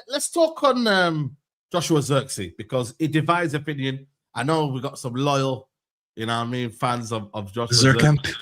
Let's talk on Joshua Zirkzee because it divides opinion. I know we got some loyal, fans of Joshua Zirkzee.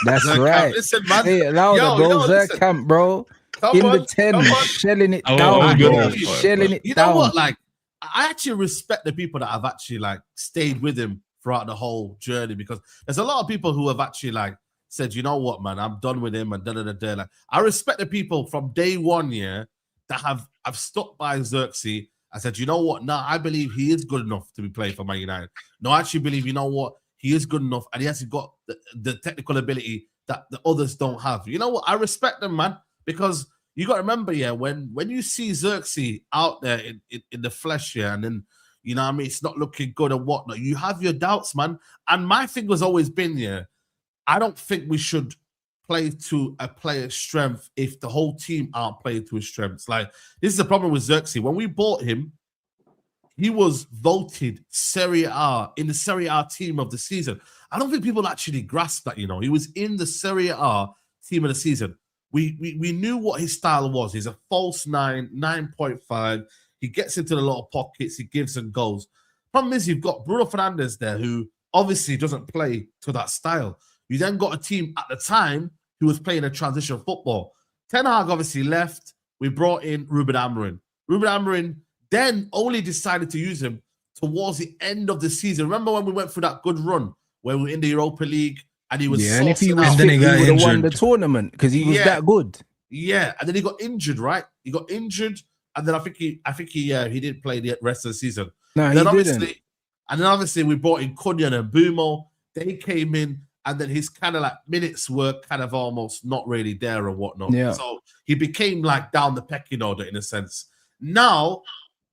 That's Zirkzee. right. Listen, man. Say it louder, bro. Zirkzee, bro. In the 10, shelling it down, bro. Shelling it down. You know what? Like, I actually respect the people that have actually stayed with him throughout the whole journey because there's a lot of people who have actually said, you know what, man, I'm done with him and da-da-da-da. Like, I respect the people from day one, that have stuck by Zirkzee. I said, you know what? No, I believe he is good enough to be playing for Man United. No, I actually believe, you know what? He is good enough and he hasn't got the technical ability that the others don't have. You know what? I respect them, man, because you got to remember, when you see Zirkzee out there in the flesh, and then, it's not looking good and whatnot, you have your doubts, man. And my thing has always been, I don't think we should play to a player's strength if the whole team aren't playing to his strengths. Like, this is the problem with Zirkzee. When we bought him, he was voted Serie A in the Serie A team of the season. I don't think people actually grasp that, He was in the Serie A team of the season. We knew what his style was. He's a false 9, 9.5. He gets into a lot of pockets. He gives and goes. Problem is, you've got Bruno Fernandes there who obviously doesn't play to that style. You then got a team at the time who was playing a transition football. Ten Hag obviously left. We brought in Ruben Amorim. Ruben Amorim then only decided to use him towards the end of the season. Remember when we went through that good run where we were in the Europa League and he was and if he was fit, he would have won the tournament because he was that good. Yeah, and then he got injured, right? He got injured, and then I think he didn't play the rest of the season. No, he didn't. And then obviously we brought in Cunha and Bumo. They came in. And then his kind of minutes were kind of almost not really there and whatnot. Yeah. So he became down the pecking order in a sense. Now,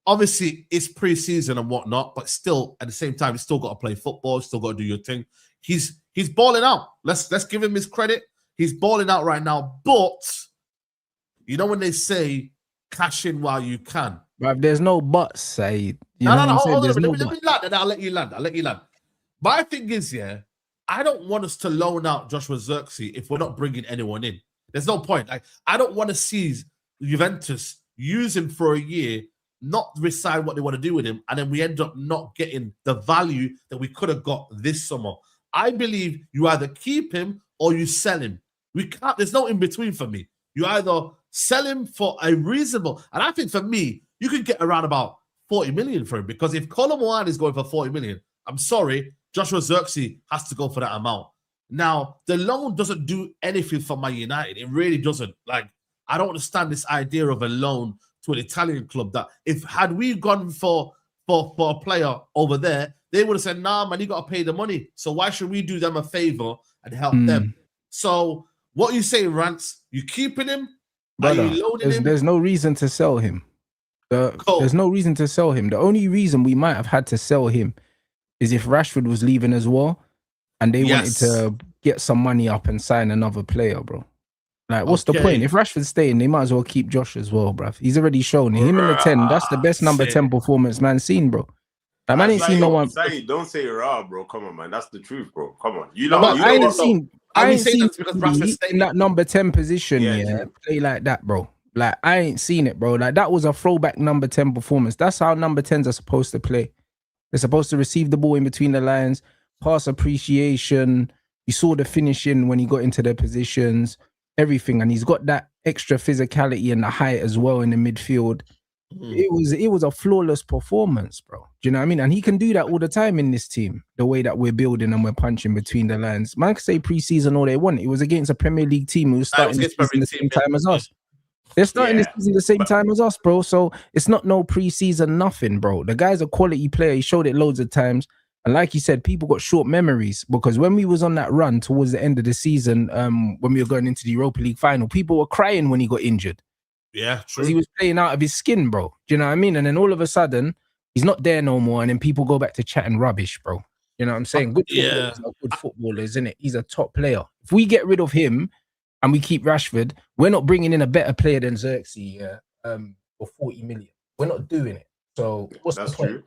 obviously, it's pre-season and whatnot, but still at the same time, you still got to play football, still got to do your thing. He's balling out. Let's give him his credit. He's balling out right now. But when they say cash in while you can. But there's no buts, say. No, hold on. Let me land and I'll let you land. My thing is, I don't want us to loan out Joshua Zirkzee if we're not bringing anyone in. There's no point. I don't want to see Juventus use him for a year, not decide what they want to do with him, and then we end up not getting the value that we could have got this summer. I believe you either keep him or you sell him. We can't. There's no in between for me. You either sell him for a reasonable, and I think for me, you could get around about 40 million for him because if Colin Moine is going for 40 million, I'm sorry, Joshua Zirkzee has to go for that amount. Now, the loan doesn't do anything for Man United. It really doesn't. I don't understand this idea of a loan to an Italian club that had we gone for a player over there, they would have said, nah, man, you got to pay the money. So why should we do them a favor and help them? So what you say, Rants? You keeping him? Brother, are you loaning him? There's no reason to sell him. There's no reason to sell him. The only reason we might have had to sell him is if Rashford was leaving as well and they wanted to get some money up and sign another player, bro. What's the point? If Rashford's staying, they might as well keep Josh as well, bro. He's already shown him in the 10. That's the best number 10 performance man's seen, bro. Man ain't seen no one. Don't say raw, bro. Come on, man. That's the truth, bro. Come on. I ain't seen in that number 10 position, play like that, bro. I ain't seen it, bro. That was a throwback number 10 performance. That's how number 10s are supposed to play. They're supposed to receive the ball in between the lines, pass appreciation. You saw the finishing when he got into their positions, everything. And he's got that extra physicality and the height as well in the midfield. It was a flawless performance, bro. Do you know what I mean? And he can do that all the time in this team, the way that we're building and we're punching between the lines. Man can say pre-season all they want. It was against a Premier League team who was starting the season the same time as us. They're starting this season the same time as us, bro. So it's not no pre-season nothing, bro. The guy's a quality player. He showed it loads of times. And like you said, people got short memories because when we was on that run towards the end of the season, when we were going into the Europa League final, people were crying when he got injured. Yeah, true. Because he was playing out of his skin, bro. Do you know what I mean? And then all of a sudden, he's not there no more. And then people go back to chatting rubbish, bro. You know what I'm saying? Good footballers are good footballers, isn't it? He's a top player. If we get rid of him, and we keep Rashford, we're not bringing in a better player than Zirkzee for 40 million. We're not doing it. So what's the point?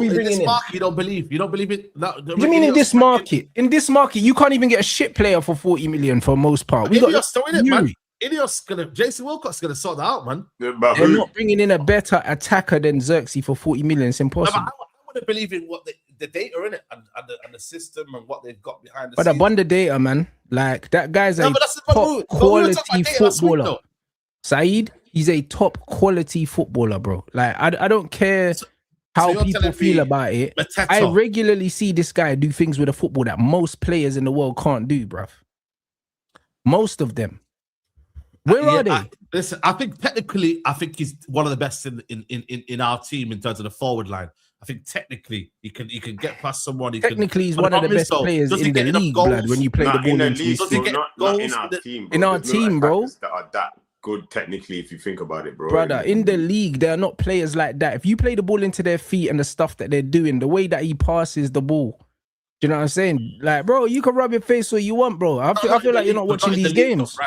In this market, you don't believe it? What do you mean in this market? In this market, you can't even get a shit player for 40 million for most part. We got still in it, man. Jason Wilcott's gonna sort that out, man. But They're not bringing in a better attacker than Zirkzee for 40 million. It's impossible. No, I want to believe in what the data in it and the system and what they've got behind the But scenes. I won the data, man. Like that guy's a top quality footballer. Saeed, he's a top quality footballer, bro. Like I don't care how people feel about it. I regularly see this guy do things with a football that most players in the world can't do, bruv. Most of them. Where are they? Listen, I think technically, he's one of the best in our team in terms of the forward line. I think technically he can get past someone. He's one of the best players in the league, blood. When you play the ball in the into league, his bro, feet. not in our team. Bro. In our team, bro. That are that good technically, if you think about it, bro. Brother, in the league, there are not players like that. If you play the ball into their feet and the stuff that they're doing, the way that he passes the ball, do you know what I'm saying? Like, bro, you can rub your face all you want, bro. I feel like you're not watching these games.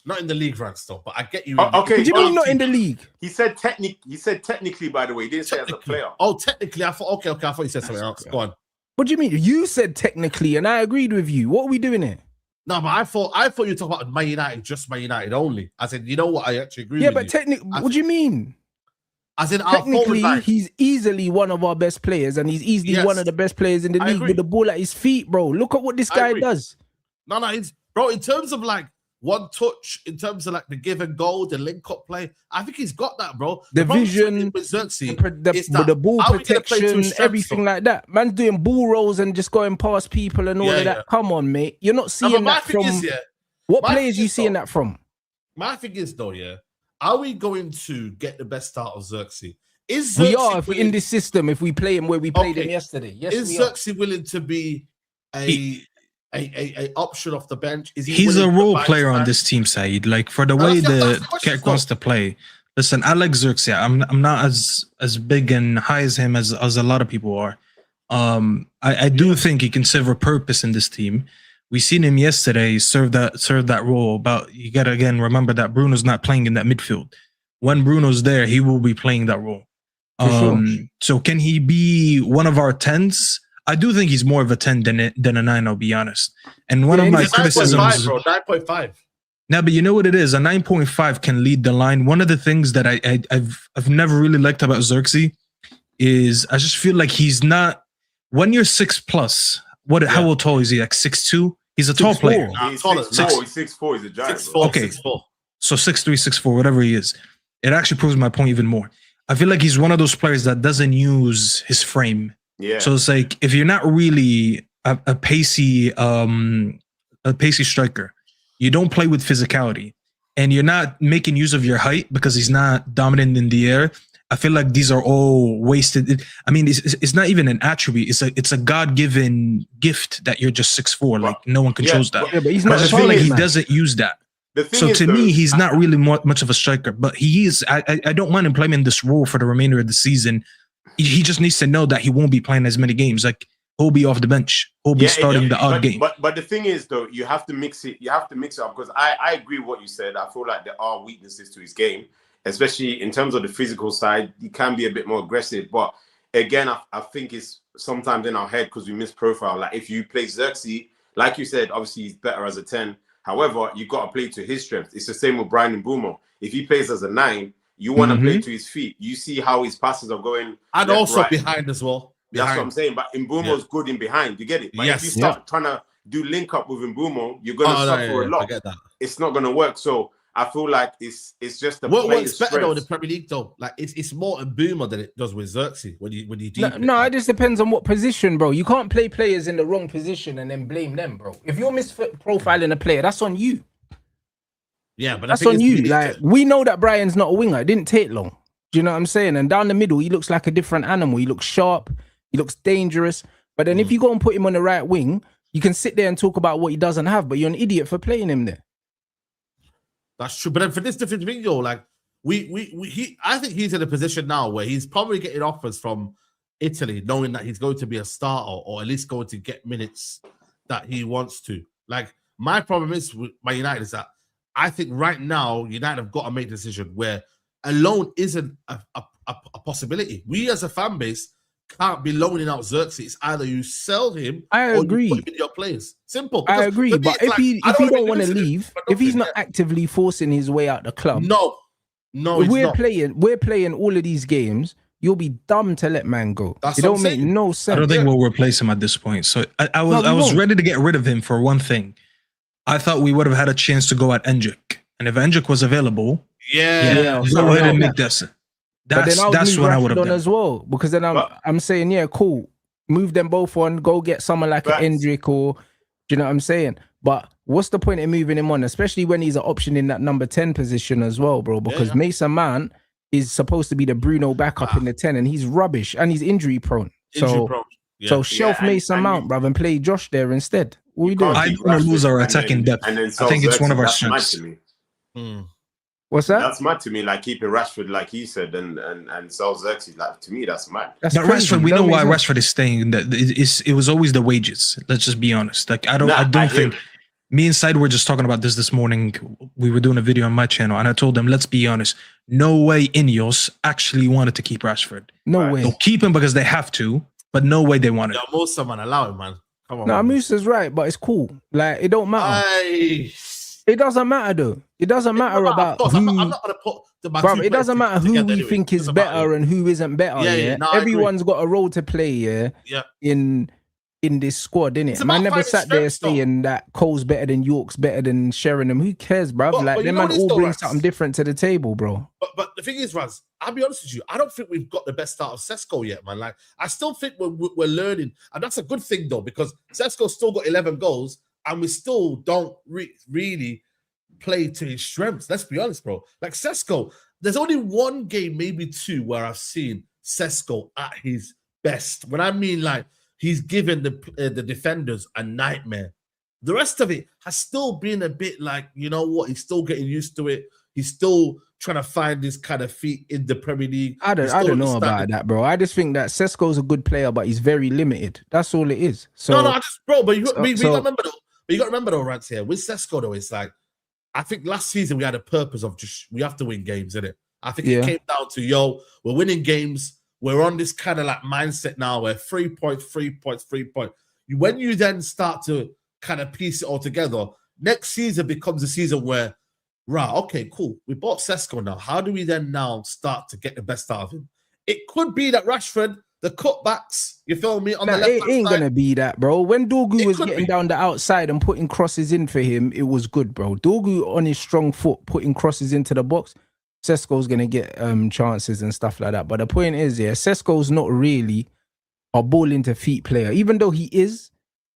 Not in the league, Rants, though. But I get you. Okay. What do you mean not in the league? He said technically, by the way. He didn't say as a player. Oh, technically. I thought. Okay. I thought you said something else. Go on. What do you mean? You said technically, and I agreed with you. What are we doing here? No, but I thought you were talking about Man United, just Man United only. I said, you know what? I actually agree. Yeah, with but you. technically, what do you mean? As in, technically, he's easily one of our best players, and he's easily one of the best players in the league with the ball at his feet, bro. Look at what this guy does. No, bro. In terms of like one touch, in terms of like the give and goal, the link up play, I think he's got that, bro. The vision, with Zirkzee, the ball protection, everything like that. Man's doing ball rolls and just going past people and all of that. Yeah. Come on, mate. You're not seeing that from. What players you seeing that from? My thing is though, are we going to get the best out of Zirkzee? We are if we're in this system. If we play him where we played him yesterday, yes, is Zirkzee willing to be a option off the bench? He's a role player on this team, Saeed. Like for the way the Keck wants to play. Listen, I like Zirkzee. I'm not as big and high as him as a lot of people are. I do think he can serve a purpose in this team. We seen him yesterday serve that role. But you gotta again remember that Bruno's not playing in that midfield. When Bruno's there, he will be playing that role. So can he be one of our 10s? I do think he's more of a 10 than a 9, I'll be honest. And one of my criticisms, 9.5. Now, but you know what it is? A 9.5 can lead the line. One of the things that I've never really liked about Zirkzee is I just feel like he's not. When you're 6+, how tall is he? Like 6'2"? He's a tall player. He's 6'4". He's a giant. 6'4". Okay, 6'4". So 6'3", 6'4", whatever he is. It actually proves my point even more. I feel like he's one of those players that doesn't use his frame. Yeah. So it's like if you're not really a pacey striker, you don't play with physicality, and you're not making use of your height because he's not dominant in the air. I feel like these are all wasted. I mean, it's not even an attribute. It's a God-given gift that you're just 6'4". Like no one controls that. Yeah, but he's not. I feel like he doesn't use that. So to me, he's not really much of a striker, but he is. I don't mind him playing in this role for the remainder of the season. He just needs to know that he won't be playing as many games. Like he'll be off the bench. He'll be starting the odd game. But the thing is, though, you have to mix it. You have to mix it up because I agree with what you said. I feel like there are weaknesses to his game, especially in terms of the physical side. He can be a bit more aggressive, but again, I think it's sometimes in our head because we miss profile. Like if you play Zirkzee, like you said, obviously he's better as a 10. However, you got to play to his strength. It's the same with Brian Mbeumo. If he plays as a 9, you want to play to his feet. You see how his passes are going. And left, also right. behind as well. That's what I'm saying. But Mbeumo's good in behind. You get it? But if you start trying to do link up with Mbeumo, you're going to suffer a lot. I get that. It's not going to work. So I feel like it's just the what's better though in the Premier League though? Like it's more Mbeumo than it does with Zirkzee when you No, it just depends on what position, bro. You can't play players in the wrong position and then blame them, bro. If you're misprofiling a player, that's on you. Yeah, but that's on you. Like we know that Brian's not a winger. It didn't take long. Do you know what I'm saying? And down the middle, he looks like a different animal. He looks sharp. He looks dangerous. But then if you go and put him on the right wing, you can sit there and talk about what he doesn't have. But you're an idiot for playing him there. That's true. But then for this different video, like I think he's in a position now where he's probably getting offers from Italy, knowing that he's going to be a starter or at least going to get minutes that he wants to. Like my problem is with my United is that I think right now United have got to make a decision where a loan isn't a possibility. We as a fan base can't be loaning out Zirkzee. It's either you sell him I or agree. you put him in your players. Simple. I agree. For me, But it's if like, he don't want to leave, if he's not actively forcing his way out the club, no, we're playing all of these games. You'll be dumb to let man go. That's it don't make no sense. I don't think we'll replace him at this point. So I was ready to get rid of him for one thing. I thought we would have had a chance to go at Endrick. And if Endrick was available, go ahead and make this. That's when I would have done as well. Because then I'm saying, yeah, cool. Move them both on, go get someone like an Endrick, or do you know what I'm saying? But what's the point in moving him on, especially when he's an option in that number 10 position as well, bro? Because Mason Mount is supposed to be the Bruno backup in the 10, and he's rubbish and he's injury prone. So shelf Mason Mount, bruv, and play Josh there instead. What are we doing? I don't want to lose our attacking depth. I think it's one of our strengths. What's that? That's mad to me. Like keeping Rashford, like he said, and sell Zirkzee. Like to me, that's mad. But Rashford, we know why Rashford is staying. That it was always the wages. Let's just be honest. Like I don't think. Me and Side were just talking about this morning. We were doing a video on my channel, and I told them, let's be honest. No way Ineos actually wanted to keep Rashford. No way. They'll keep him because they have to, but no way they wanted. Yeah, most someone allow him, man. Come on. No, Musa's right, but it's cool. Like it don't matter. It doesn't matter though. It doesn't matter about who. I'm not gonna put the it doesn't matter who we think is better and who isn't better. Yeah. No, everyone's got a role to play. Yeah. In this squad, innit? Man never sat there saying that Cole's better than York's better than Sheringham. Who cares, bruv? Like them man all bring something different to the table, bro. But the thing is, Raz, I'll be honest with you. I don't think we've got the best start of Sesko yet, man. Like I still think we're learning, and that's a good thing though, because Sesko's still got 11 goals, and we still don't really play to his strengths. Let's be honest, bro. Like Sesko, there's only one game, maybe two, where I've seen Sesko at his best. When I mean like he's given the defenders a nightmare. The rest of it has still been a bit like, you know what? He's still getting used to it. He's still trying to find his kind of feet in the Premier League. I don't know about that, bro. I just think that Sesko's a good player, but he's very limited. That's all it is. So but you got to remember though, Rants here. With Sesko though, it's like, I think last season we had a purpose of we have to win games, innit? I think it came down to, we're winning games. We're on this kind of like mindset now where 3 points. When you then start to kind of piece it all together, next season becomes a season where, right, okay, cool. We bought Sesko now. How do we then now start to get the best out of him? It could be that Rashford, the cutbacks, you feel me? On the left it ain't going to be that, bro. When Dorgu was getting down the outside and putting crosses in for him, it was good, bro. Dorgu on his strong foot, putting crosses into the box, Sesko's going to get chances and stuff like that. But the point is, Sesko's not really a ball into feet player. Even though he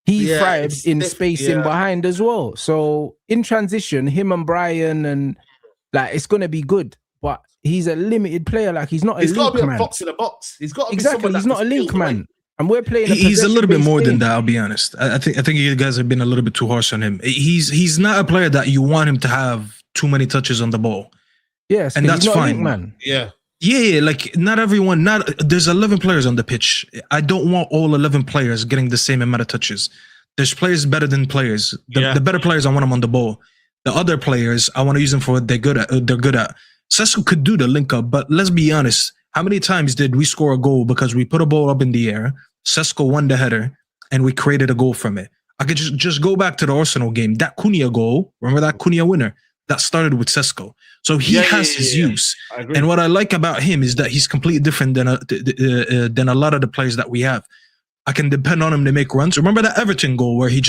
thrives in space in behind as well. So in transition, him and Brian, and like it's going to be good. But he's a limited player. Like he's not a link man. He's got to be a box in a box. He's got to be he's not a link man. And we're playing. He's a little bit more than that. I'll be honest. I think you guys have been a little bit too harsh on him. He's not a player that you want him to have too many touches on the ball. Yes, and that's fine, man. Yeah. Like not everyone. There's 11 players on the pitch. I don't want all 11 players getting the same amount of touches. There's players better than players. The better players, I want them on the ball. The other players, I want to use them for what they're good at. Sesko could do the link up, but let's be honest. How many times did we score a goal because we put a ball up in the air, Sesko won the header, and we created a goal from it? I could just go back to the Arsenal game. That Cunha goal, remember that Cunha winner? That started with Sesko. So he has his use. And what I like about him is that he's completely different than a lot of the players that we have. I can depend on him to make runs. Remember that Everton goal where he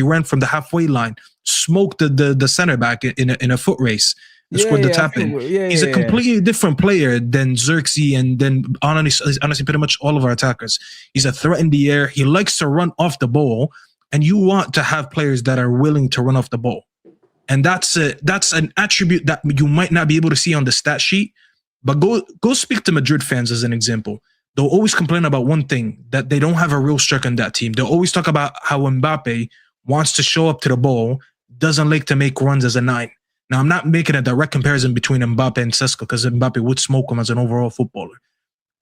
ran from the halfway line, smoked the center back in a foot race, and scored the tap in. He's a completely different player than Zirkzee and then honestly pretty much all of our attackers. He's a threat in the air. He likes to run off the ball, and you want to have players that are willing to run off the ball. And that's an attribute that you might not be able to see on the stat sheet. But go speak to Madrid fans as an example. They'll always complain about one thing, that they don't have a real striker in that team. They'll always talk about how Mbappe wants to show up to the ball, doesn't like to make runs as a 9. Now, I'm not making a direct comparison between Mbappe and Sesko because Mbappe would smoke him as an overall footballer.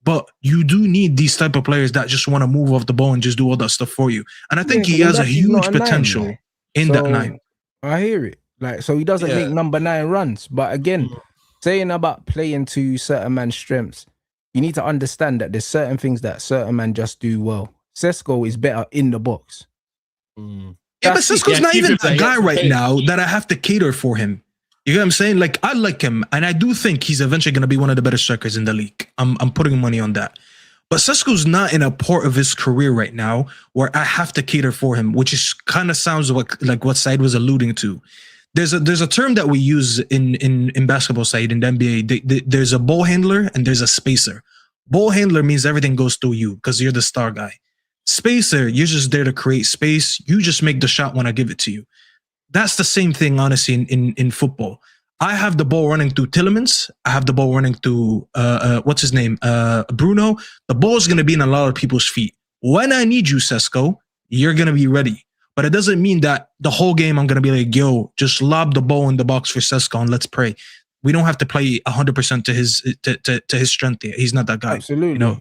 But you do need these type of players that just want to move off the ball and just do all that stuff for you. And I think he has a huge potential in that 9. I hear it. Like, so he doesn't make number 9 runs. But again, saying about playing to certain man's strengths, you need to understand that there's certain things that certain men just do well. Sesko is better in the box. Yeah, but Sesko's not even the guy right now that I have to cater for him. You know what I'm saying? Like, I like him, and I do think he's eventually going to be one of the better strikers in the league. I'm putting money on that. But Sesko's not in a part of his career right now where I have to cater for him, which is kind of sounds like what Said was alluding to. There's a term that we use in basketball, Said, in the NBA. There's a ball handler and there's a spacer. Ball handler means everything goes through you because you're the star guy. Spacer, you're just there to create space. You just make the shot when I give it to you. That's the same thing, honestly, in football. I have the ball running through Tillemans. I have the ball running through, what's his name? Bruno. The ball is going to be in a lot of people's feet. When I need you, Sesko, you're going to be ready. But it doesn't mean that the whole game I'm going to be like, yo, just lob the ball in the box for Sesko and let's pray. We don't have to play 100% to his strength here. He's not that guy. Absolutely. You know?